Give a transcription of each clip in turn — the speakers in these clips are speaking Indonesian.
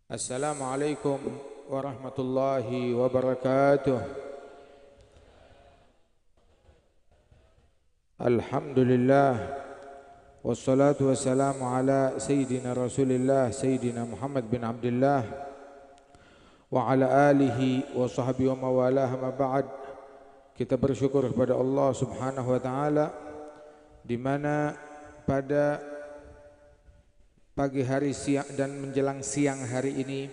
Assalamualaikum warahmatullahi wabarakatuh. Alhamdulillah wassalatu wassalamu ala sayyidina Rasulillah sayyidina Muhammad bin Abdullah wa ala alihi wa sahbihi wa mawalah, ma ba'd. Kita bersyukur kepada Allah Subhanahu wa taala di mana pada pagi hari, siang dan menjelang siang hari ini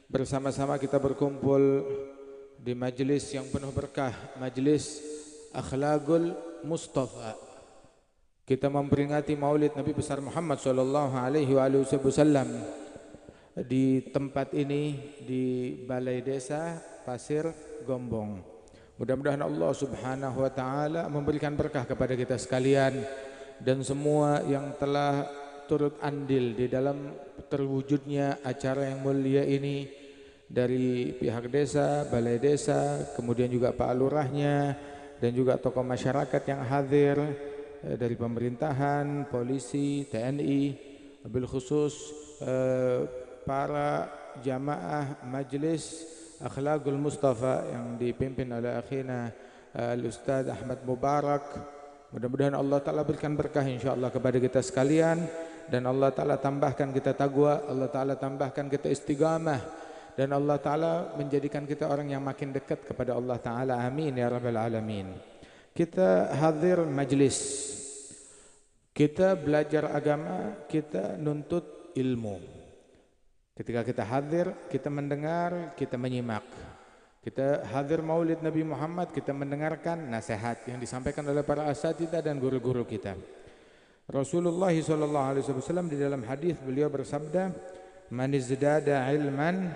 bersama-sama kita berkumpul di majelis yang penuh berkah, majelis Akhlaqul Mustafa. Kita memperingati Maulid Nabi besar Muhammad sallallahu alaihi wasallam di tempat ini di Balai Desa Pasir Gombong. Mudah-mudahan Allah Subhanahu wa taala memberikan berkah kepada kita sekalian dan semua yang telah turut andil di dalam terwujudnya acara yang mulia ini, dari pihak desa, balai desa, kemudian juga Pak Lurahnya dan juga tokoh masyarakat yang hadir dari pemerintahan, polisi, TNI, bil khusus para jamaah Majelis Akhlaqul Mustafa yang dipimpin oleh akhina Al-Ustaz Ahmad Mubarak. Mudah-mudahan Allah Ta'ala berikan berkah insyaAllah kepada kita sekalian, dan Allah Ta'ala tambahkan kita taqwa, Allah Ta'ala tambahkan kita istiqamah, dan Allah Ta'ala menjadikan kita orang yang makin dekat kepada Allah Ta'ala. Amin ya rabbal alamin. Kita hadir majlis, kita belajar agama, kita nuntut ilmu. Ketika kita hadir, kita mendengar, kita menyimak. Kita hadir Maulid Nabi Muhammad, kita mendengarkan nasihat yang disampaikan oleh para asatidzah dan guru-guru kita. Rasulullah SAW di dalam hadis beliau bersabda, "Man izdada ilman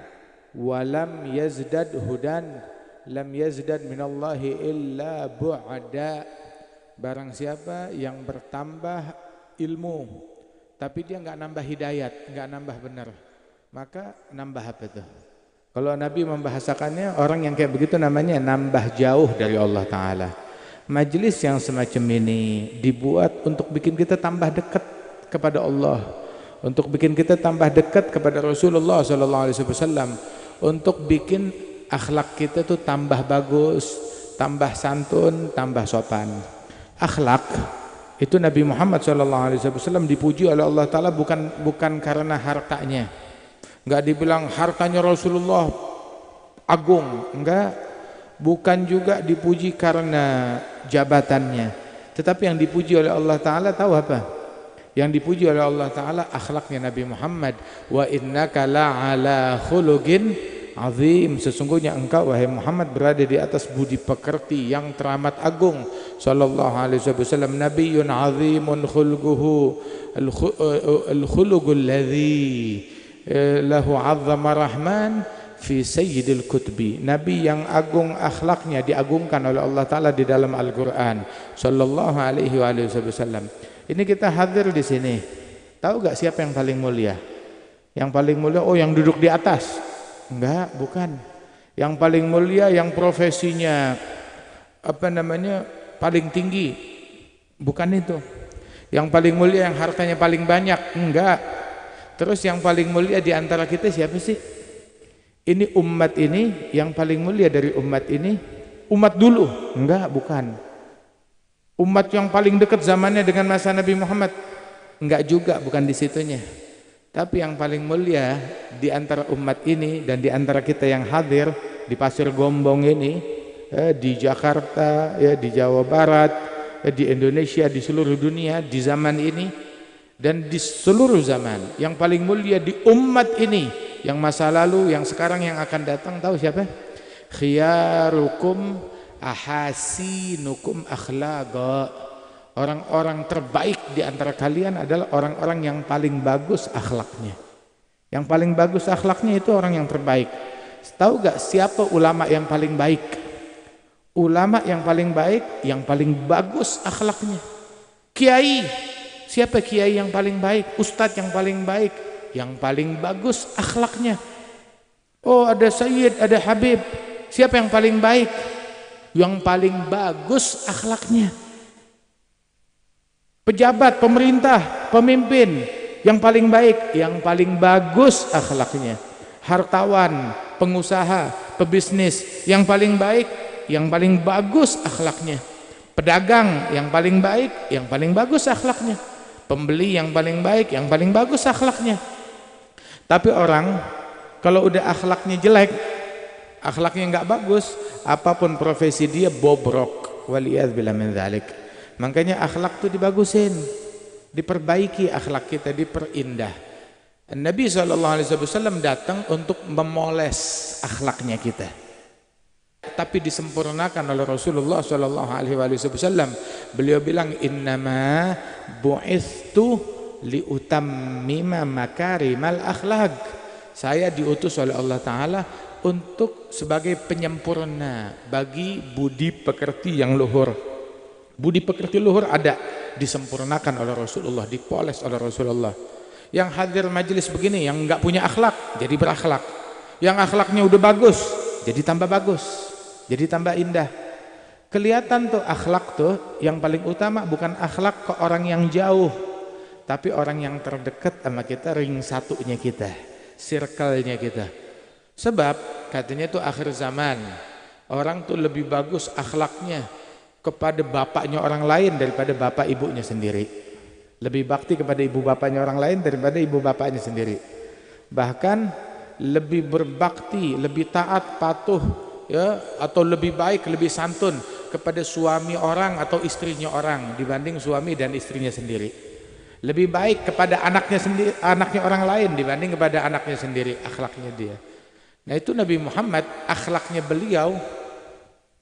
wa lam yazdad hudan, lam yazdad minallahi illa bu'ada." Barang siapa yang bertambah ilmu tapi dia enggak nambah hidayat, enggak nambah benar, maka nambah apa itu? Kalau Nabi membahasakannya, orang yang kayak begitu namanya nambah jauh dari Allah Ta'ala. Majelis yang semacam ini dibuat untuk bikin kita tambah dekat kepada Allah, untuk bikin kita tambah dekat kepada Rasulullah SAW, untuk bikin akhlak kita tuh tambah bagus, tambah santun, tambah sopan. Akhlak itu Nabi Muhammad SAW dipuji oleh Allah Ta'ala bukan karena hartanya. Enggak dibilang hartanya Rasulullah agung, enggak. Bukan juga dipuji karena jabatannya, tetapi yang dipuji oleh Allah Ta'ala tahu apa? Yang dipuji oleh Allah Ta'ala akhlaknya Nabi Muhammad. Wa innaka la'ala khuluqin azim. Sesungguhnya engkau wahai Muhammad berada di atas budi pekerti yang teramat agung. Sallallahu alaihi wasallam nabiyyun azimun khulquhu al-khuluqul ladzi lahu 'azzama rahman fi sayyidil kutubi. Nabi yang agung akhlaknya diagungkan oleh Allah Ta'ala di dalam Al-Quran. Sallallahu alaihi wasallam. Ini kita hadir di sini. Tahu gak siapa yang paling mulia? Yang paling mulia, oh yang duduk di atas. Enggak, bukan. Yang paling mulia yang profesinya paling tinggi. Bukan itu. Yang paling mulia yang hartanya paling banyak. Enggak. Terus yang paling mulia di antara kita siapa sih? Ini umat ini yang paling mulia dari umat ini, umat dulu? Enggak, bukan. Umat yang paling dekat zamannya dengan masa Nabi Muhammad? Enggak juga, bukan di situnya. Tapi yang paling mulia di antara umat ini dan di antara kita yang hadir di Pasir Gombong ini, di Jakarta, di Jawa Barat, di Indonesia, di seluruh dunia, di zaman ini dan di seluruh zaman, yang paling mulia di umat ini, yang masa lalu, yang sekarang, yang akan datang, tahu siapa? Khiyarukum ahasinukum akhlaqa. Orang-orang terbaik di antara kalian adalah orang-orang yang paling bagus akhlaknya. Yang paling bagus akhlaknya itu orang yang terbaik. Tahu gak siapa ulama yang paling baik? Ulama yang paling baik, yang paling bagus akhlaknya. Kiai, siapa kiai yang paling baik? Ustadz yang paling baik, yang paling bagus akhlaknya. Oh, ada Sayyid, ada Habib. Siapa yang paling baik? Yang paling bagus akhlaknya. Pejabat, pemerintah, pemimpin, yang paling baik, yang paling bagus akhlaknya. hartawan, pengusaha, pebisnis yang paling baik, yang paling bagus akhlaknya. Pedagang yang paling baik, yang paling bagus akhlaknya. Pembeli yang paling baik, yang paling bagus akhlaknya. Tapi orang kalau udah akhlaknya jelek, akhlaknya nggak bagus, apapun profesi dia bobrok. Waliyadzubillah min dzalik. Makanya akhlak tuh dibagusin, diperbaiki akhlak kita, diperindah. Nabi SAW datang untuk memoles akhlaknya kita, tapi disempurnakan oleh Rasulullah SAW. Beliau bilang, innama bu'ithtu liutammima makarimal akhlak. Saya diutus oleh Allah Ta'ala untuk sebagai penyempurna bagi budi pekerti yang luhur. Budi pekerti luhur ada, disempurnakan oleh Rasulullah, dipoles oleh Rasulullah. Yang hadir majelis begini, yang enggak punya akhlak jadi berakhlak. Yang akhlaknya udah bagus jadi tambah bagus, jadi tambah indah. Kelihatan tuh akhlak tuh yang paling utama bukan akhlak ke orang yang jauh, tapi orang yang terdekat sama kita, ring satunya kita, circle-nya kita. Sebab katanya tuh akhir zaman orang tuh lebih bagus akhlaknya kepada bapaknya orang lain daripada bapak ibunya sendiri. Lebih bakti kepada ibu bapaknya orang lain daripada ibu bapaknya sendiri. Bahkan lebih berbakti, lebih taat, patuh, ya, atau lebih baik, lebih santun kepada suami orang atau istrinya orang dibanding suami dan istrinya sendiri. Lebih baik kepada anaknya sendiri, anaknya orang lain dibanding kepada anaknya sendiri, akhlaknya dia. Nah itu Nabi Muhammad, akhlaknya beliau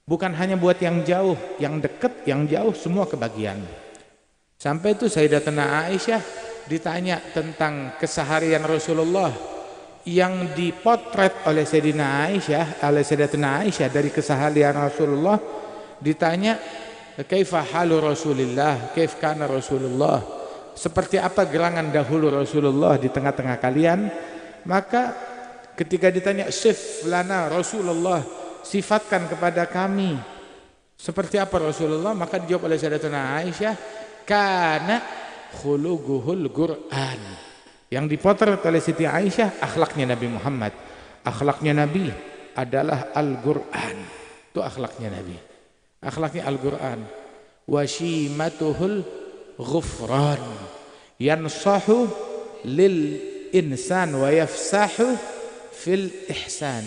bukan hanya buat yang jauh, yang dekat, yang jauh semua kebagian. Sampai itu Sayyidatuna Aisyah ditanya tentang keseharian Rasulullah yang dipotret oleh Sayyidatuna Aisyah dari keseharian Rasulullah. Ditanya, kaifa halu Rasulillah, kaif kana Rasulullah, seperti apa gerangan dahulu Rasulullah di tengah-tengah kalian. Maka ketika ditanya, sif lana Rasulullah, sifatkan kepada kami seperti apa Rasulullah, maka dijawab oleh Sayyidatuna Aisyah, kana khuluguhul Qur'an. Yang dipotret oleh Siti Aisyah akhlaknya Nabi Muhammad. Akhlaknya Nabi adalah Al-Qur'an. Itu akhlaknya Nabi. Akhlaknya Al-Qur'an. Washimatuhul ghufran. Yansahu lil insan wa yafsahu fil ihsan.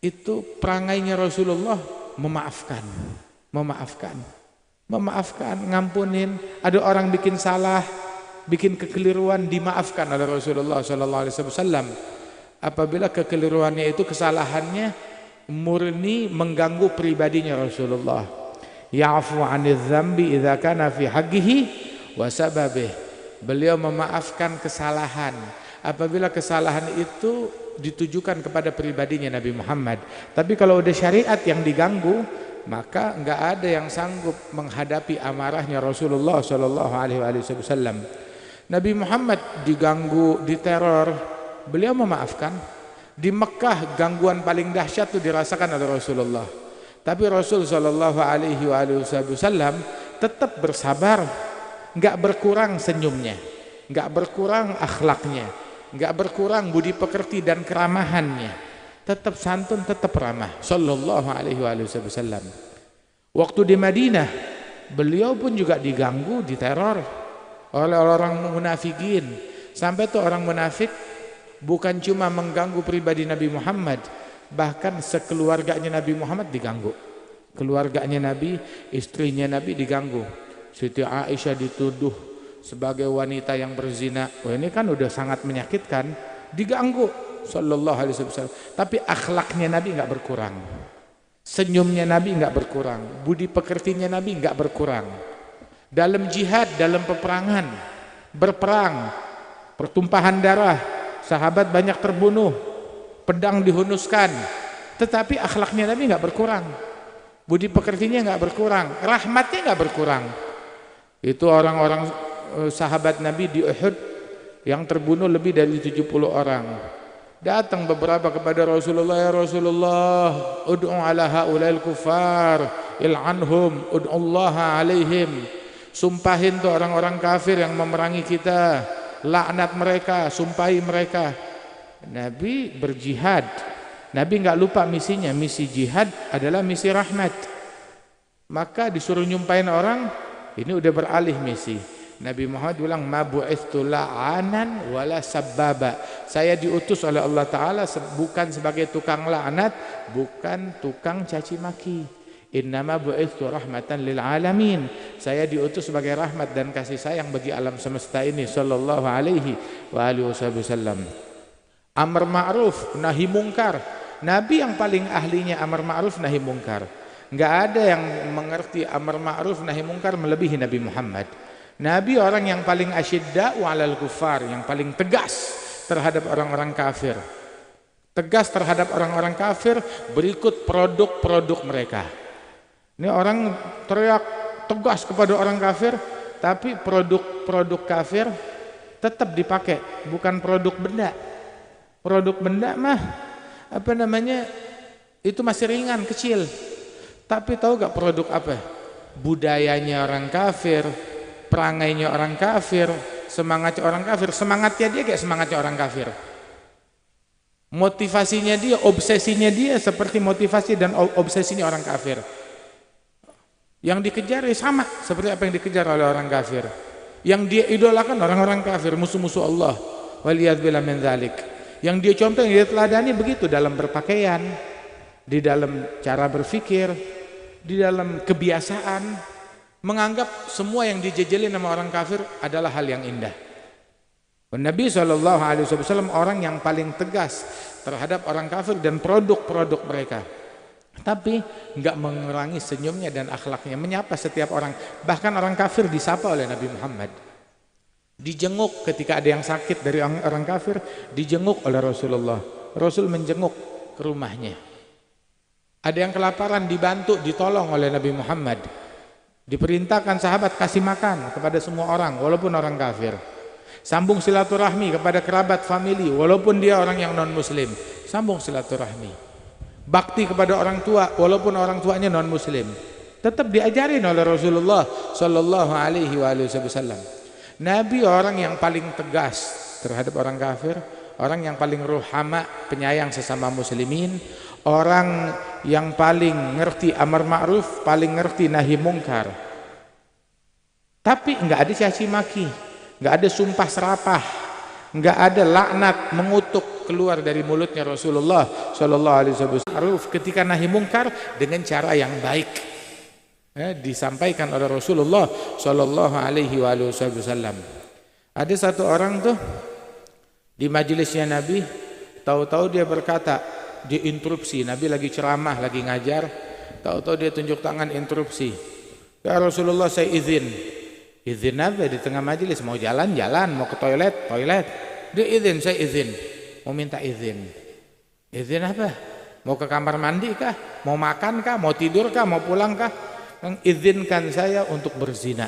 Itu perangainya Rasulullah, memaafkan, ngampunin. Ada orang bikin salah, bikin kekeliruan, dimaafkan oleh Rasulullah SAW. Apabila kekeliruannya itu, kesalahannya murni mengganggu pribadinya Rasulullah. Ya'fu 'anil dzambi idza kana fi haqqihi wa sababih. Beliau memaafkan kesalahan apabila kesalahan itu ditujukan kepada pribadinya Nabi Muhammad. Tapi kalau udah syariat yang diganggu, maka enggak ada yang sanggup menghadapi amarahnya Rasulullah SAW. Nabi Muhammad diganggu, diteror, beliau memaafkan. Di Mekah gangguan paling dahsyat itu dirasakan oleh Rasulullah. Tapi Rasul SAW tetap bersabar, enggak berkurang senyumnya, enggak berkurang akhlaknya, enggak berkurang budi pekerti dan keramahannya. Tetap santun, tetap ramah sallallahu alaihi wasallam. Waktu di Madinah beliau pun juga diganggu, diteror oleh orang munafikin. Sampai tuh orang munafik bukan cuma mengganggu pribadi Nabi Muhammad, bahkan sekeluarganya Nabi Muhammad diganggu. Keluarganya Nabi, istrinya Nabi diganggu. Siti Aisyah dituduh sebagai wanita yang berzina. Wah, ini kan udah sangat menyakitkan, diganggu sallallahu alaihi wasallam. Tapi akhlaknya Nabi enggak berkurang. Senyumnya Nabi enggak berkurang, budi pekertinya Nabi enggak berkurang. Dalam jihad, dalam peperangan, berperang, pertumpahan darah, sahabat banyak terbunuh, pedang dihunuskan, tetapi akhlaknya Nabi enggak berkurang. Budi pekertinya enggak berkurang, rahmatnya enggak berkurang. Itu orang-orang sahabat Nabi di Uhud yang terbunuh lebih dari 70 orang. Datang beberapa kepada Rasulullah, ya Rasulullah, ud'u ala haula'il kuffar, il'anhum, ud'ullaha alaihim. Sumpahin tuh orang-orang kafir yang memerangi kita, laknat mereka, sumpahi mereka. Nabi berjihad. Nabi nggak lupa misinya. Misi jihad adalah misi rahmat. Maka disuruh nyumpain orang, ini udah beralih misi. Nabi Muhammad bilang, ma bu'ithu la'anan wala sabbaba. Saya diutus oleh Allah Ta'ala bukan sebagai tukang laknat, bukan tukang caci maki. Innama bu'ithu rahmatan lil alamin. Saya diutus sebagai rahmat dan kasih sayang bagi alam semesta ini. Sallallahu alaihi wa alihi wasallam. Amar ma'ruf nahi mungkar. Nabi yang paling ahlinya amar ma'ruf nahi mungkar. Enggak ada yang mengerti amar ma'ruf nahi mungkar melebihi Nabi Muhammad. Nabi orang yang paling asyidda'u 'alal kufar, yang paling tegas terhadap orang-orang kafir. Tegas terhadap orang-orang kafir berikut produk-produk mereka. Ini orang teriak tegas kepada orang kafir, tapi produk-produk kafir tetap dipakai, bukan produk benda. Produk benda mah apa namanya? Itu masih ringan, kecil. Tapi tahu gak produk apa? Budayanya orang kafir, perangainya orang kafir, semangatnya orang kafir. Semangatnya dia kayak semangatnya orang kafir. Motivasinya dia, obsesinya dia seperti motivasi dan obsesinya orang kafir. Yang dikejar sama seperti apa yang dikejar oleh orang kafir. Yang dia idolakan orang-orang kafir, musuh-musuh Allah. Waliyadzubillah min dzalik. Yang dia contoh, yang dia teladani begitu dalam berpakaian, di dalam cara berpikir, di dalam kebiasaan, menganggap semua yang dijejelin sama orang kafir adalah hal yang indah. Nabi SAW orang yang paling tegas terhadap orang kafir dan produk-produk mereka. Tapi enggak mengurangi senyumnya dan akhlaknya, menyapa setiap orang. Bahkan orang kafir disapa oleh Nabi Muhammad. Dijenguk ketika ada yang sakit dari orang kafir, dijenguk oleh Rasulullah. Rasul menjenguk ke rumahnya. Ada yang kelaparan, dibantu, ditolong oleh Nabi Muhammad. Diperintahkan sahabat kasih makan kepada semua orang walaupun orang kafir. Sambung silaturahmi kepada kerabat, famili walaupun dia orang yang non muslim. Sambung silaturahmi. Bakti kepada orang tua walaupun orang tuanya non muslim, tetap diajarin oleh Rasulullah sallallahu alaihi wasallam. Nabi orang yang paling tegas terhadap orang kafir, orang yang paling ruhama, penyayang sesama muslimin, orang yang paling ngerti amar ma'ruf, paling ngerti nahi mungkar. Tapi enggak ada caci maki, enggak ada sumpah serapah, enggak ada laknat mengutuk keluar dari mulutnya Rasulullah sallallahu alaihi wasallam. Ketika nahi mungkar dengan cara yang baik, disampaikan oleh Rasulullah sallallahu alaihi wasallam. Ada satu orang tuh di majelisnya Nabi, tahu-tahu dia berkata, dia interupsi, Nabi lagi ceramah, lagi ngajar, tahu-tahu dia tunjuk tangan interupsi. Ya Rasulullah, saya izin. Izin apa? Di tengah majelis mau jalan-jalan, mau ke toilet. Dia izin, saya izin. Mau minta izin. Izin apa? Mau ke kamar mandi kah? Mau makan kah? Mau tidur kah? Mau pulang kah? Mengizinkan saya untuk berzina.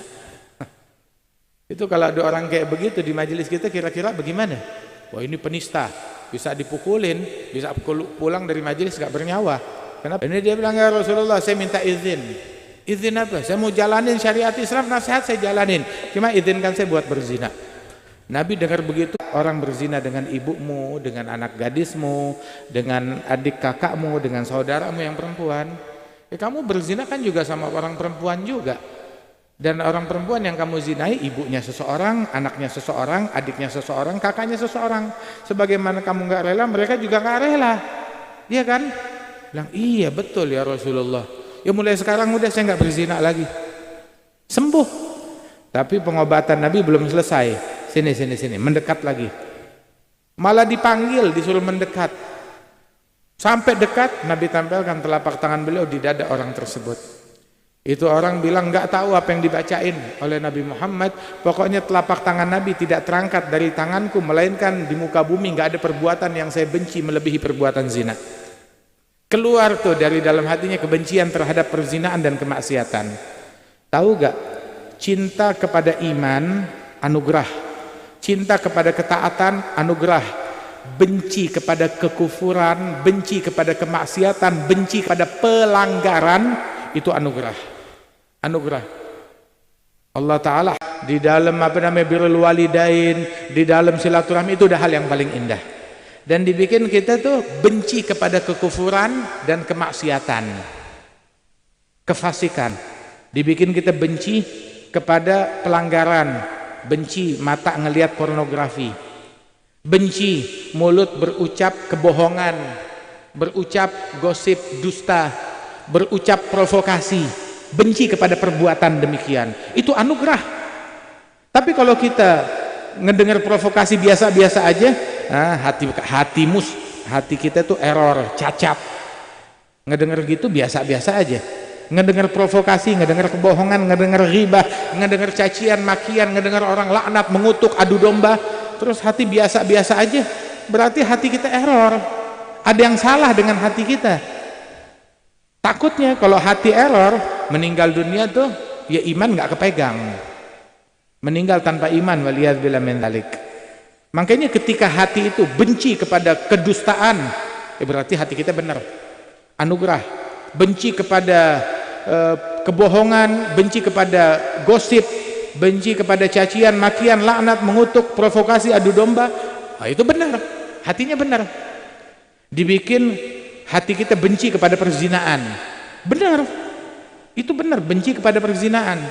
Itu kalau ada orang kayak begitu di majelis kita, kira-kira bagaimana? Wah, ini penista, bisa dipukulin, bisa pulang dari majelis gak bernyawa. Kenapa? Ini dia bilang, ya Rasulullah, saya minta izin. Izin apa? Saya mau jalanin syariat Islam, nasihat saya jalanin. Cuma izinkan saya buat berzina. Nabi dengar begitu, orang berzina dengan ibumu, dengan anak gadismu, dengan adik kakakmu, dengan saudaramu yang perempuan. Kamu berzina kan juga sama orang perempuan juga. Dan orang perempuan yang kamu zinai, ibunya seseorang, anaknya seseorang, adiknya seseorang, kakaknya seseorang. Sebagaimana kamu gak rela, mereka juga gak rela. Iya kan? Bilang, iya betul ya Rasulullah. Ya mulai sekarang udah saya gak berzina lagi. Sembuh. Tapi pengobatan Nabi belum selesai. Sini, mendekat lagi. Malah dipanggil, disuruh mendekat. Sampai dekat, Nabi tampilkan telapak tangan beliau di dada orang tersebut. Itu orang bilang nggak tahu apa yang dibacain oleh Nabi Muhammad. Pokoknya telapak tangan Nabi tidak terangkat dari tanganku, melainkan di muka bumi nggak ada perbuatan yang saya benci melebihi perbuatan zina. Keluar tuh dari dalam hatinya kebencian terhadap perzinaan dan kemaksiatan. Tahu gak? Cinta kepada iman, anugerah. Cinta kepada ketaatan, anugerah. Benci kepada kekufuran, benci kepada kemaksiatan, benci kepada pelanggaran, itu anugerah. Anugerah. Allah Ta'ala di dalam birrul walidain, di dalam silaturahmi, itu udah hal yang paling indah. Dan dibikin kita tuh benci kepada kekufuran dan kemaksiatan, kefasikan. Dibikin kita benci kepada pelanggaran, benci mata ngelihat pornografi, benci mulut berucap kebohongan, berucap gosip dusta, berucap provokasi, benci kepada perbuatan demikian. Itu anugerah. Tapi kalau kita ngedengar provokasi biasa-biasa aja, hati kita tuh error, cacat. Ngedengar gitu biasa-biasa aja. Ngedengar provokasi, ngedengar kebohongan, ngedengar ghibah, ngedengar cacian, makian, ngedengar orang laknat, mengutuk, adu domba, terus hati biasa-biasa aja, berarti hati kita error. Ada yang salah dengan hati kita. Takutnya kalau hati error, meninggal dunia tuh ya iman nggak kepegang. Meninggal tanpa iman, waliyadzubillah min dzalik. Makanya ketika hati itu benci kepada kedustaan, berarti hati kita benar, anugerah. Benci kepada kebohongan, benci kepada gosip, benci kepada cacian, makian, laknat, mengutuk, provokasi, adu domba, itu benar, hatinya benar. Dibikin hati kita benci kepada perzinaan, benar, itu benar, benci kepada perzinaan,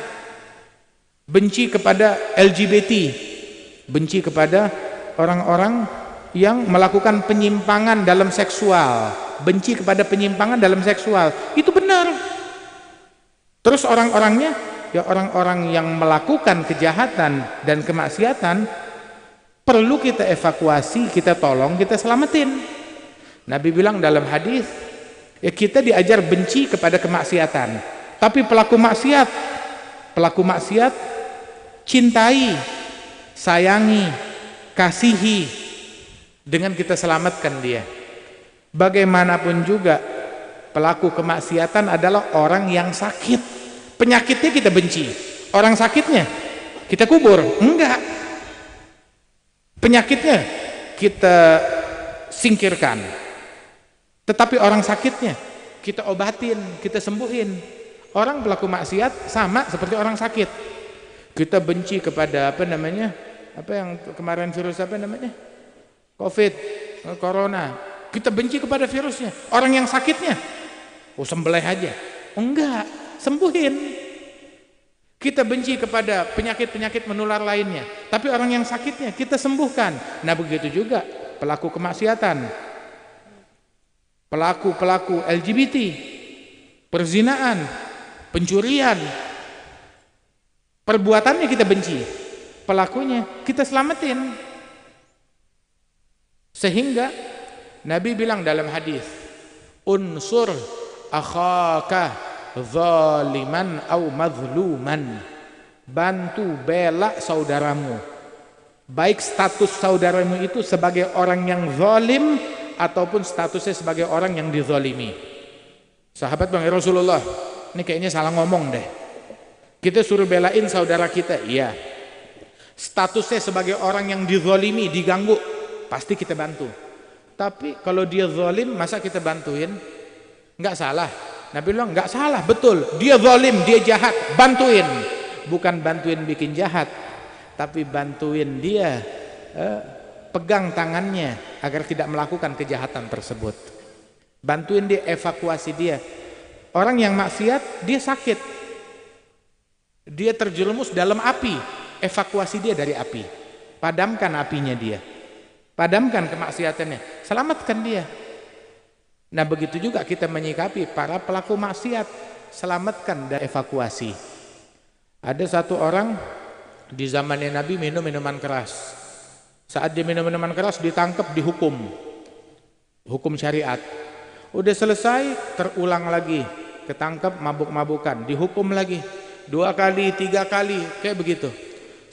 benci kepada LGBT, benci kepada orang-orang yang melakukan penyimpangan dalam seksual, benci kepada penyimpangan dalam seksual, itu benar. Terus orang-orangnya, ya orang-orang yang melakukan kejahatan dan kemaksiatan, perlu kita evakuasi, kita tolong, kita selamatin. Nabi bilang dalam hadis, ya kita diajar benci kepada kemaksiatan, tapi pelaku maksiat cintai, sayangi, kasihi, dengan kita selamatkan dia. Bagaimanapun juga pelaku kemaksiatan adalah orang yang sakit, penyakitnya kita benci, orang sakitnya kita kubur, enggak, penyakitnya kita singkirkan, tetapi orang sakitnya kita obatin, kita sembuhin. Orang pelaku maksiat sama seperti orang sakit, kita benci kepada apa yang kemarin virus apa namanya, COVID, corona, kita benci kepada virusnya. Orang yang sakitnya, sembelih aja, enggak, sembuhin. Kita benci kepada penyakit-penyakit menular lainnya, tapi orang yang sakitnya kita sembuhkan. Nah begitu juga pelaku kemaksiatan, pelaku LGBT, perzinaan, pencurian, perbuatannya kita benci, pelakunya kita selamatin. Sehingga Nabi bilang dalam hadis, unsur akhaka zaliman au mazluman, bantu bela saudaramu, baik status saudaramu itu sebagai orang yang zalim ataupun statusnya sebagai orang yang dizalimi. Sahabat bilang, ya Rasulullah, ini kayaknya salah ngomong deh, kita suruh belain saudara kita, iya, statusnya sebagai orang yang dizalimi, diganggu, pasti kita bantu. Tapi kalau dia zalim, masa kita bantuin? Enggak salah. Nabi bilang enggak salah, betul. Dia zalim, dia jahat, bantuin. Bukan bantuin bikin jahat, tapi bantuin dia pegang tangannya agar tidak melakukan kejahatan tersebut. Bantuin dia, evakuasi dia. Orang yang maksiat, dia sakit, dia terjerumus dalam api, evakuasi dia dari api, padamkan apinya dia, padamkan kemaksiatannya, selamatkan dia. Nah begitu juga kita menyikapi para pelaku maksiat, selamatkan dan evakuasi. Ada satu orang di zamannya Nabi minum minuman keras. Saat dia minum minuman keras ditangkap, dihukum, hukum syariat. Udah selesai, terulang lagi, ketangkap mabuk-mabukan, dihukum lagi 2 kali, 3 kali, kayak begitu.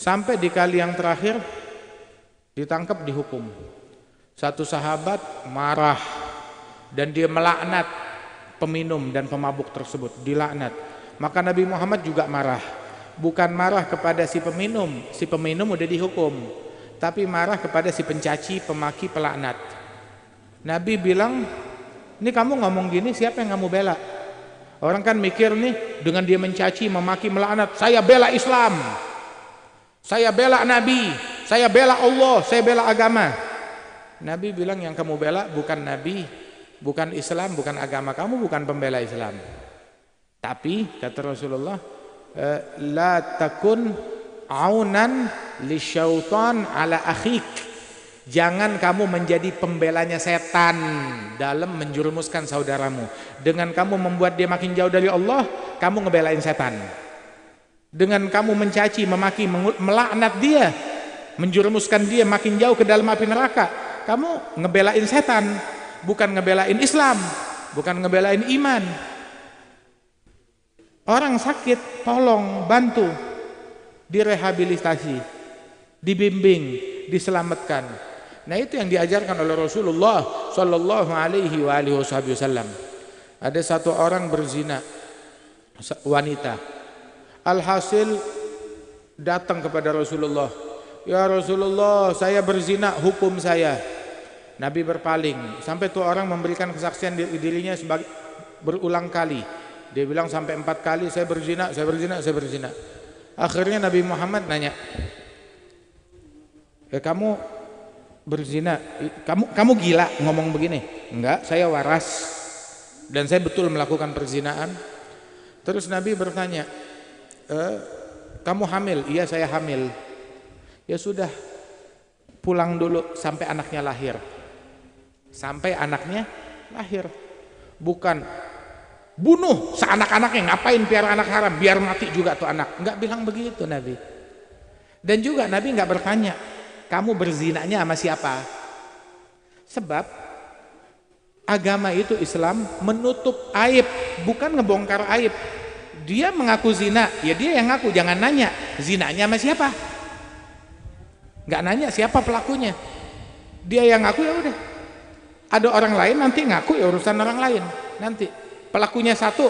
Sampai di kali yang terakhir ditangkap, dihukum. Satu sahabat marah dan dia melaknat peminum dan pemabuk tersebut, dilaknat. Maka Nabi Muhammad juga marah, bukan marah kepada si peminum udah dihukum, tapi marah kepada si pencaci, pemaki, pelaknat. Nabi bilang, ini kamu ngomong gini, siapa yang kamu bela? Orang kan mikir nih, dengan dia mencaci, memaki, melaknat, saya bela Islam, saya bela Nabi, saya bela Allah, saya bela agama. Nabi bilang yang kamu bela bukan Nabi, bukan Islam, bukan agama kamu, bukan pembela Islam. Tapi kata Rasulullah, la takun aunan lisyaitan ala akhik. Jangan kamu menjadi pembelanya setan dalam menjerumuskan saudaramu. Dengan kamu membuat dia makin jauh dari Allah, kamu ngebelain setan. Dengan kamu mencaci, memaki, melaknat dia, menjerumuskan dia makin jauh ke dalam api neraka, kamu ngebelain setan, bukan ngebelain Islam, bukan ngebelain iman. Orang sakit, tolong, bantu, direhabilitasi, dibimbing, diselamatkan. Nah, itu yang diajarkan oleh Rasulullah sallallahu alaihi wasallam. Ada satu orang berzina, wanita. Alhasil datang kepada Rasulullah, ya Rasulullah, saya berzina, hukum saya. Nabi berpaling sampai tuh orang memberikan kesaksian dirinya sebagai berulang kali. Dia bilang sampai 4 kali, saya berzina, saya berzina, saya berzina. Akhirnya Nabi Muhammad nanya, kamu berzina, kamu gila ngomong begini? Enggak, saya waras dan saya betul melakukan perzinaan. Terus Nabi bertanya, kamu hamil? Iya, saya hamil. Ya sudah, pulang dulu sampai anaknya lahir. Sampai anaknya lahir. Bukan bunuh seanak-anaknya, ngapain piara anak haram, biar mati juga tuh anak. Enggak bilang begitu Nabi. Dan juga Nabi enggak bertanya, kamu berzinanya sama siapa? Sebab agama itu, Islam, menutup aib, bukan ngebongkar aib. Dia mengaku zina, ya dia yang ngaku, jangan nanya zinanya sama siapa. Nggak nanya siapa pelakunya, dia yang ngaku, ya udah. Ada orang lain nanti ngaku, ya urusan orang lain. Nanti pelakunya satu,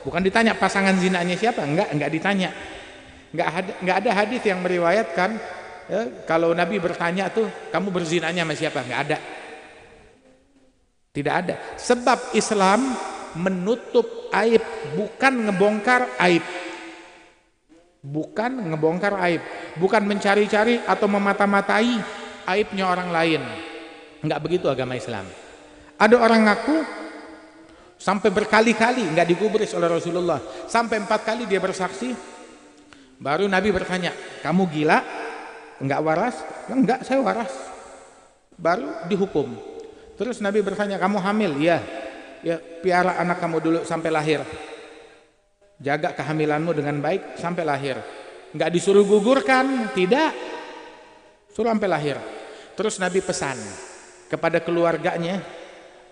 bukan ditanya pasangan zinanya siapa, nggak ditanya. Nggak ada hadis yang meriwayatkan ya, kalau Nabi bertanya tuh, kamu berzinanya sama siapa, nggak ada. Tidak ada. Sebab Islam menutup aib, bukan ngebongkar aib. Bukan ngebongkar aib, bukan mencari-cari atau memata-matai aibnya orang lain. Enggak begitu agama Islam. Ada orang ngaku sampai berkali-kali enggak digubris oleh Rasulullah, sampai 4 kali dia bersaksi. Baru Nabi bertanya, kamu gila? Enggak waras? Enggak, saya waras. Baru dihukum. Terus Nabi bertanya, kamu hamil? Iya. Ya, piara anak kamu dulu sampai lahir. Jaga kehamilanmu dengan baik sampai lahir. Enggak disuruh gugurkan, tidak. Suruh sampai lahir. Terus Nabi pesan kepada keluarganya,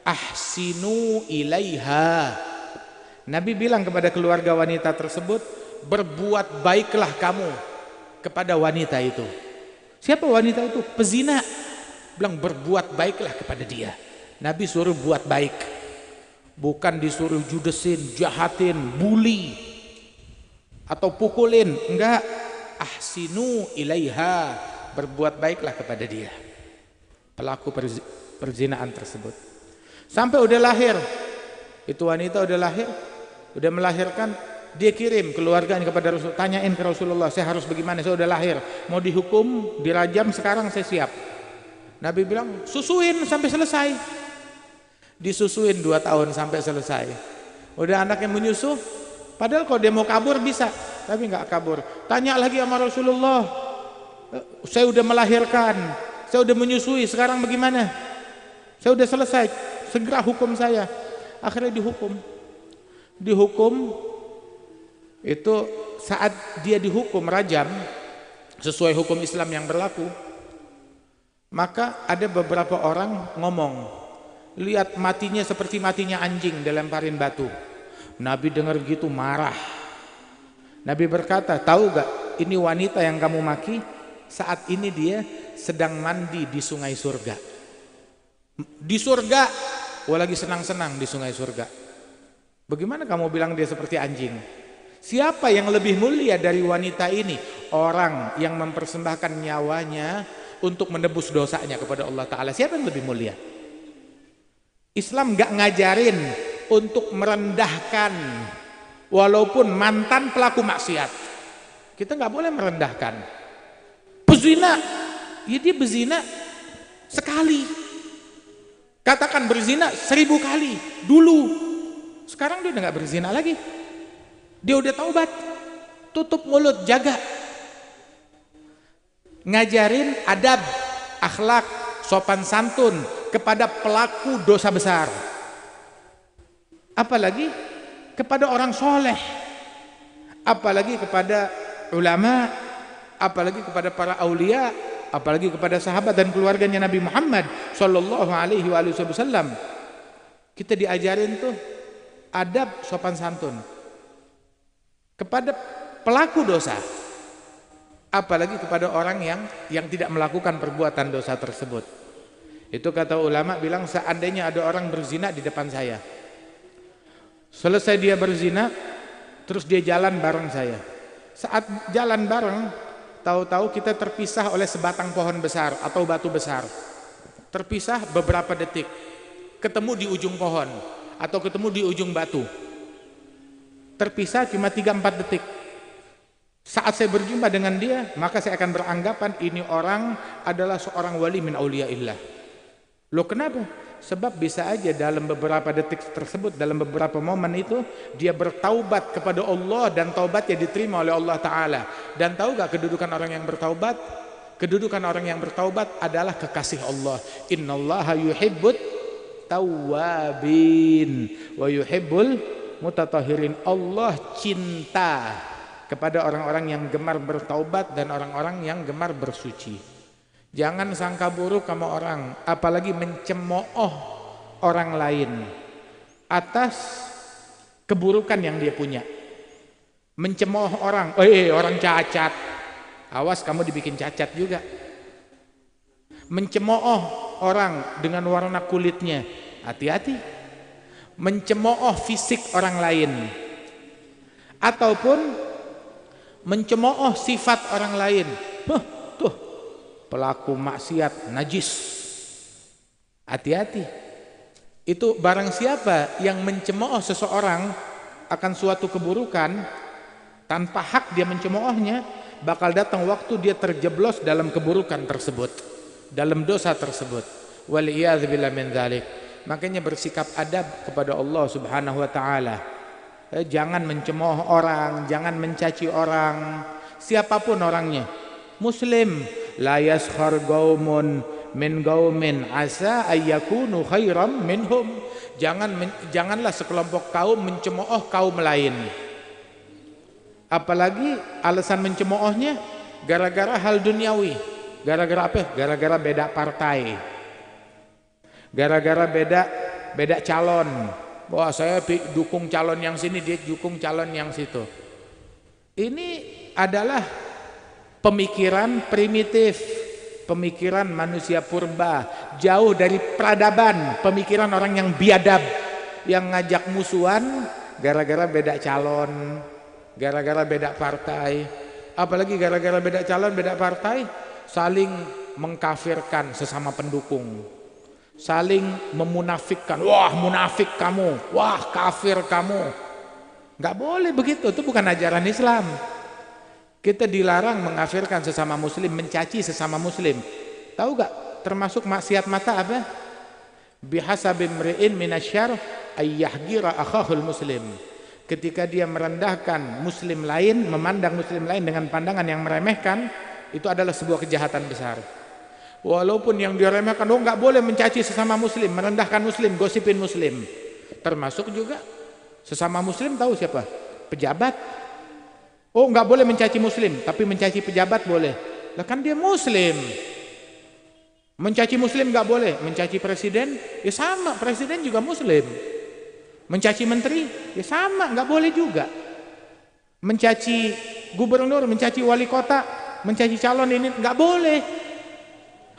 ahsinu ilaiha. Nabi bilang kepada keluarga wanita tersebut, berbuat baiklah kamu kepada wanita itu. Siapa wanita itu? Pezina. Bilang berbuat baiklah kepada dia. Nabi suruh buat baik. Bukan disuruh judesin, jahatin, bully atau pukulin, enggak. Ahsinu ilaiha, berbuat baiklah kepada dia, pelaku perzinaan tersebut. Sampai udah lahir, itu wanita udah lahir, udah melahirkan, dia kirim keluarganya kepada Rasul, tanyain ke Rasulullah, saya harus bagaimana, saya udah lahir, mau dihukum, dirajam, sekarang saya siap. Nabi bilang, susuin sampai selesai. Disusuin 2 tahun sampai selesai. Udah anaknya menyusu, padahal kalau dia mau kabur bisa, tapi nggak kabur. Tanya lagi sama Rasulullah, saya udah melahirkan, saya udah menyusui, sekarang bagaimana? Saya udah selesai, segera hukum saya. Akhirnya dihukum itu saat dia dihukum rajam sesuai hukum Islam yang berlaku. Maka ada beberapa orang ngomong, lihat matinya seperti matinya anjing dilemparin batu. Nabi dengar gitu marah. Nabi berkata, tahu gak, ini wanita yang kamu maki, saat ini dia sedang mandi di sungai surga. Di surga, lagi senang-senang di sungai surga. Bagaimana kamu bilang dia seperti anjing? Siapa yang lebih mulia dari wanita ini? Orang yang mempersembahkan nyawanya untuk menebus dosanya kepada Allah Ta'ala. Siapa yang lebih mulia? Islam gak ngajarin untuk merendahkan walaupun mantan pelaku maksiat. Kita gak boleh merendahkan. Pezina, ya dia bezina sekali, Katakan berzina 1000 kali dulu. Sekarang dia udah nggak berzina lagi. Dia udah taubat. Tutup mulut, jaga. Ngajarin adab, akhlak, sopan santun kepada pelaku dosa besar. Apalagi kepada orang soleh. Apalagi kepada ulama, apalagi kepada para aulia, apalagi kepada sahabat dan keluarganya Nabi Muhammad sallallahu alaihi wasallam. Kita diajarin tuh adab sopan santun kepada pelaku dosa, apalagi kepada orang yang tidak melakukan perbuatan dosa tersebut. Itu kata ulama bilang, seandainya ada orang berzina di depan saya, selesai dia berzina, terus dia jalan bareng saya. Saat jalan bareng, tahu-tahu kita terpisah oleh sebatang pohon besar atau batu besar. Terpisah beberapa detik, ketemu di ujung pohon atau ketemu di ujung batu. Terpisah cuma 3-4 detik. Saat saya berjumpa dengan dia, maka saya akan beranggapan ini orang adalah seorang wali min auliyaillah. Loh kenapa? Sebab bisa aja dalam beberapa detik tersebut, dalam beberapa momen itu, dia bertaubat kepada Allah dan taubatnya diterima oleh Allah Ta'ala. Dan tahu gak kedudukan orang yang bertaubat? Kedudukan orang yang bertaubat adalah kekasih Allah. Innallaha yuhibbut tawwabin wa yuhibbul mutatahhirin. Allah cinta kepada orang-orang yang gemar bertaubat dan orang-orang yang gemar bersuci. Jangan sangka buruk sama orang, apalagi mencemooh orang lain atas keburukan yang dia punya. Mencemooh orang, orang cacat, awas kamu dibikin cacat juga. Mencemooh orang dengan warna kulitnya, hati-hati. Mencemooh fisik orang lain, ataupun mencemooh sifat orang lain. Tuh pelaku maksiat najis, hati-hati. Itu barang siapa yang mencemooh seseorang akan suatu keburukan tanpa hak dia mencemoohnya, bakal datang waktu dia terjeblos dalam keburukan tersebut, dalam dosa tersebut. Waliyadzubillah min dzalik. Makanya bersikap adab kepada Allah Subhanahu wa taala. Jangan mencemooh orang, jangan mencaci orang, siapapun orangnya. Muslim, la yaskhar qaumun min qaumin asa ayyakunu khairam minhum. Janganlah sekelompok kaum mencemooh kaum lain. Apalagi alasan mencemoohnya gara-gara hal duniawi. Gara-gara apa? Gara-gara beda partai. Gara-gara beda calon. Wah, saya dukung calon yang sini, dia dukung calon yang situ. Ini adalah pemikiran primitif, pemikiran manusia purba, jauh dari peradaban, pemikiran orang yang biadab, yang ngajak musuhan gara-gara beda calon, gara-gara beda partai. Apalagi gara-gara beda calon, beda partai, saling mengkafirkan sesama pendukung, saling memunafikkan. Wah, munafik kamu, wah kafir kamu. Nggak boleh begitu, itu bukan ajaran Islam. Kita dilarang mengkafirkan sesama muslim, mencaci sesama muslim. Tahu gak termasuk maksiat mata apa? Bihasabi imri'in minasyarr ayyahgira akhahul muslim. Ketika dia merendahkan muslim lain, memandang muslim lain dengan pandangan yang meremehkan, itu adalah sebuah kejahatan besar. Walaupun yang diremehkan, nggak boleh mencaci sesama muslim, merendahkan muslim, gosipin muslim. Termasuk juga sesama muslim, tahu siapa? Pejabat. Nggak boleh mencaci muslim, tapi mencaci pejabat boleh. Lah kan dia muslim. Mencaci muslim nggak boleh, mencaci presiden ya sama, presiden juga muslim. Mencaci menteri ya sama, nggak boleh juga. Mencaci gubernur, mencaci wali kota, mencaci calon ini nggak boleh.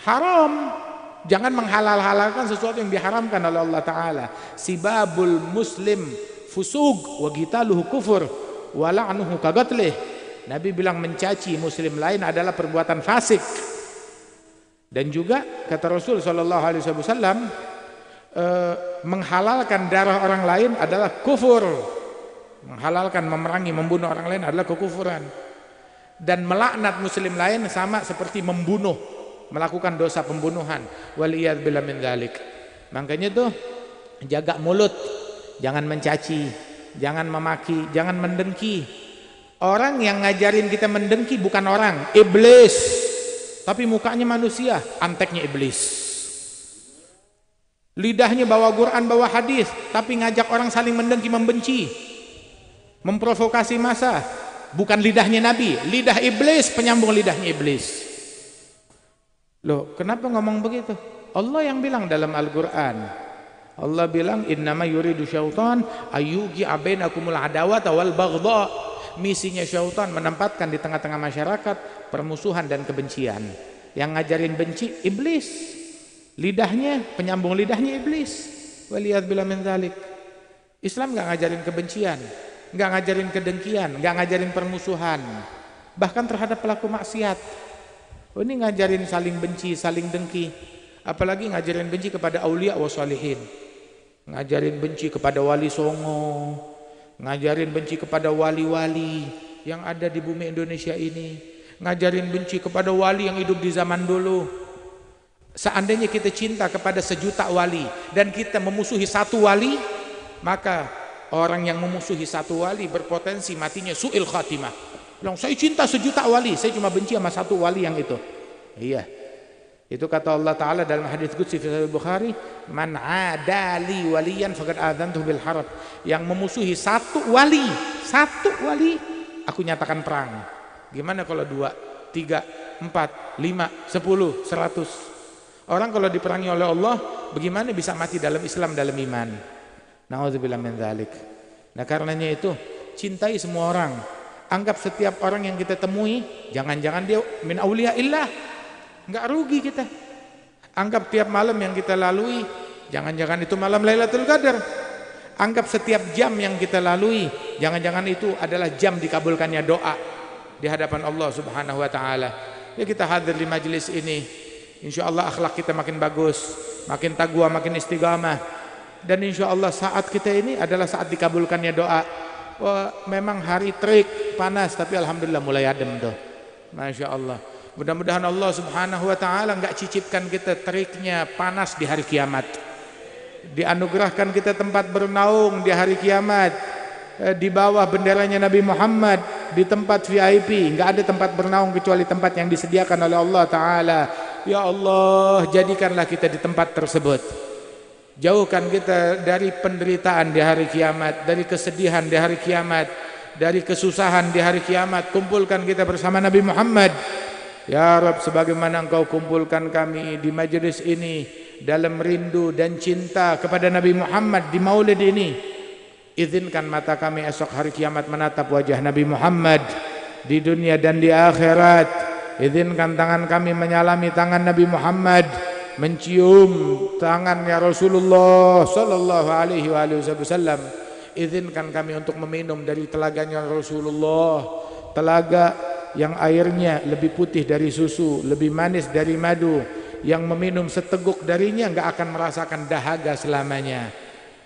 Haram. Jangan menghalal-halalkan sesuatu yang diharamkan oleh Allah Ta'ala. Sibabul muslim fusug wa qitaluhu kufur wa la'nuhu kaqatlih. Nabi bilang mencaci muslim lain adalah perbuatan fasik. Dan juga kata Rasul sallallahu alaihi wasallam, menghalalkan darah orang lain adalah kufur. Menghalalkan, memerangi, membunuh orang lain adalah kekufuran. Dan melaknat muslim lain sama seperti membunuh, melakukan dosa pembunuhan. Waliyadzubillah min dzalik. Makanya tuh jaga mulut, jangan mencaci, jangan memaki, jangan mendengki. Orang yang ngajarin kita mendengki bukan orang, iblis. Tapi mukanya manusia, anteknya iblis. Lidahnya bawa Quran, bawa hadis, tapi ngajak orang saling mendengki, membenci, memprovokasi massa. Bukan lidahnya Nabi, lidah iblis, penyambung lidahnya iblis. Loh, kenapa ngomong begitu? Allah yang bilang dalam Al-Quran. Allah bilang, innama yuridu syaitan ayyuqi'a bainakumul adawata wal baghdha. Misinya syaitan menempatkan di tengah-tengah masyarakat permusuhan dan kebencian. Yang ngajarin benci iblis. Lidahnya, penyambung lidahnya iblis. Waliyadzubillah min dzalik. Islam enggak ngajarin kebencian, enggak ngajarin kedengkian, enggak ngajarin permusuhan. Bahkan terhadap pelaku maksiat. Oh, ini ngajarin saling benci, saling dengki. Apalagi ngajarin benci kepada aulia wa shalihin. Ngajarin benci kepada wali songo, ngajarin benci kepada wali-wali yang ada di bumi Indonesia ini, ngajarin benci kepada wali yang hidup di zaman dulu. Seandainya kita cinta kepada sejuta wali dan kita memusuhi satu wali, maka orang yang memusuhi satu wali berpotensi matinya su'il khatimah. Bilang, saya cinta sejuta wali, saya cuma benci sama satu wali yang itu. Iya. Itu kata Allah Ta'ala dalam hadits qudsi fi Sahih Bukhari, man adali waliyan faqad adzantuhu bil harb. Yang memusuhi satu wali, aku nyatakan perang. Gimana kalau 2, 3, 4, 5, 10, 100? Orang kalau diperangi oleh Allah, bagaimana bisa mati dalam Islam, dalam iman? Nauzubillah min dzalik. Nah, karenanya itu cintai semua orang. Anggap setiap orang yang kita temui, jangan-jangan dia min auliyaillah, nggak rugi kita. Anggap tiap malam yang kita lalui, jangan-jangan itu malam Lailatul Qadar. Anggap setiap jam yang kita lalui, jangan-jangan itu adalah jam dikabulkannya doa di hadapan Allah Subhanahu wa taala. Ya, kita hadir di majelis ini, insya Allah akhlak kita makin bagus, makin taqwa, makin istiqamah. Dan insya Allah saat kita ini adalah saat dikabulkannya doa. Wah, memang hari terik, panas, tapi alhamdulillah mulai adem tuh. Masya Allah. Mudah-mudahan Allah Subhanahu wa taala enggak cicipkan kita teriknya panas di hari kiamat. Dianugerahkan kita tempat bernaung di hari kiamat, di bawah benderanya Nabi Muhammad, di tempat VIP. Enggak ada tempat bernaung kecuali tempat yang disediakan oleh Allah Ta'ala. Ya Allah, jadikanlah kita di tempat tersebut. Jauhkan kita dari penderitaan di hari kiamat, dari kesedihan di hari kiamat, dari kesusahan di hari kiamat. Kumpulkan kita bersama Nabi Muhammad. Ya Rabb, sebagaimana Engkau kumpulkan kami di majelis ini dalam rindu dan cinta kepada Nabi Muhammad di maulid ini, izinkan mata kami esok hari kiamat menatap wajah Nabi Muhammad di dunia dan di akhirat. Izinkan tangan kami menyalami tangan Nabi Muhammad, mencium tangannya Rasulullah sallallahu alaihi wasallam. Izinkan kami untuk meminum dari telaganya Rasulullah, telaga yang airnya lebih putih dari susu, lebih manis dari madu, yang meminum seteguk darinya enggak akan merasakan dahaga selamanya.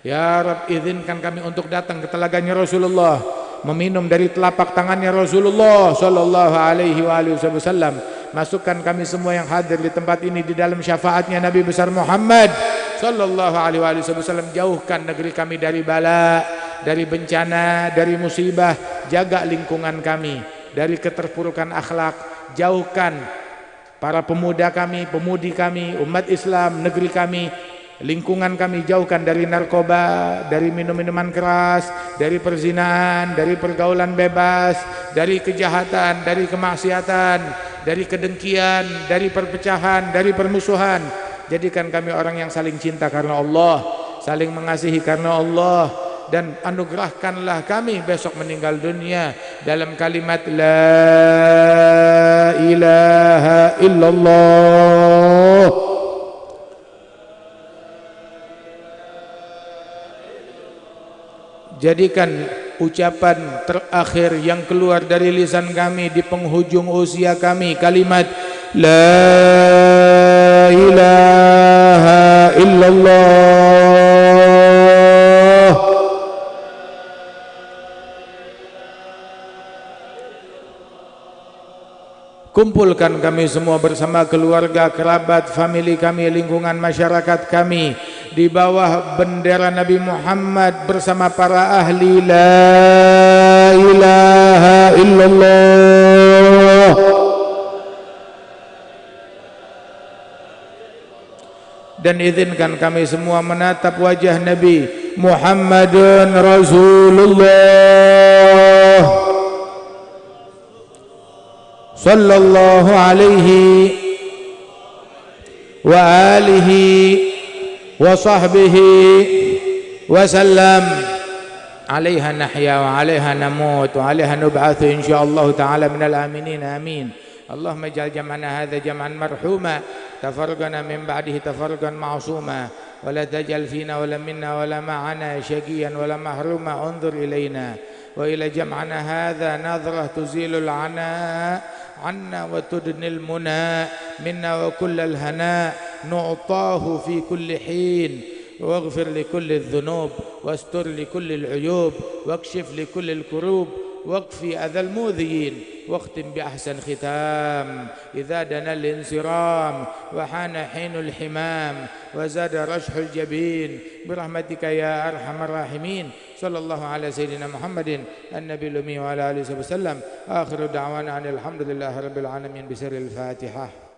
Ya Rabb, izinkan kami untuk datang ke telaganya Rasulullah, meminum dari telapak tangannya Rasulullah sallallahu alaihi wasallam. Masukkan kami semua yang hadir di tempat ini di dalam syafaatnya Nabi besar Muhammad sallallahu alaihi wasallam. Jauhkan negeri kami dari bala, dari bencana, dari musibah. Jaga lingkungan kami dari keterpurukan akhlak. Jauhkan para pemuda kami, pemudi kami, umat Islam, negeri kami, lingkungan kami, jauhkan dari narkoba, dari minum-minuman keras, dari perzinahan, dari pergaulan bebas, dari kejahatan, dari kemaksiatan, dari kedengkian, dari perpecahan, dari permusuhan. Jadikan kami orang yang saling cinta karena Allah, saling mengasihi karena Allah, dan anugerahkanlah kami besok meninggal dunia dalam kalimat la ilaha illallah. Jadikan ucapan terakhir yang keluar dari lisan kami di penghujung usia kami kalimat la ilaha illallah. Kumpulkan kami semua bersama keluarga, kerabat, famili kami, lingkungan masyarakat kami di bawah bendera Nabi Muhammad bersama para ahli la ilaha illallah. Dan izinkan kami semua menatap wajah Nabi Muhammadun Rasulullah sallallahu alaihi wa alihi wa sahbihi wa sallam. Alaiha nahya wa alaiha namut wa alaiha nub'athu insyaallah ta'ala minal aminin amin. Allahumma ij'al jam'ana hadha jam'an marhuma tafarraqana min ba'dihi tafarruqan ma'suma wa la taj'al fina wa la minna wa la ma'ana shaqiyan wa la mahruma. Unzur ilayna wa ila jam'ana hadha nadhrah tuzilul 'ana عنا وتدني المنى منا وكل الهناء نعطاه في كل حين واغفر لكل الذنوب واستر لكل العيوب واكشف لكل الكروب واكفي أذى المؤذيين واختم بأحسن ختام. إذا دنا الانصرام وحان حين الحمام وزاد رشح الجبين برحمتك يا أرحم الراحمين. صلى الله على سيدنا محمد النبي الأمي وعلى آله وسلم. آخر دعوانا أن الحمد لله رب العالمين بسر الفاتحة.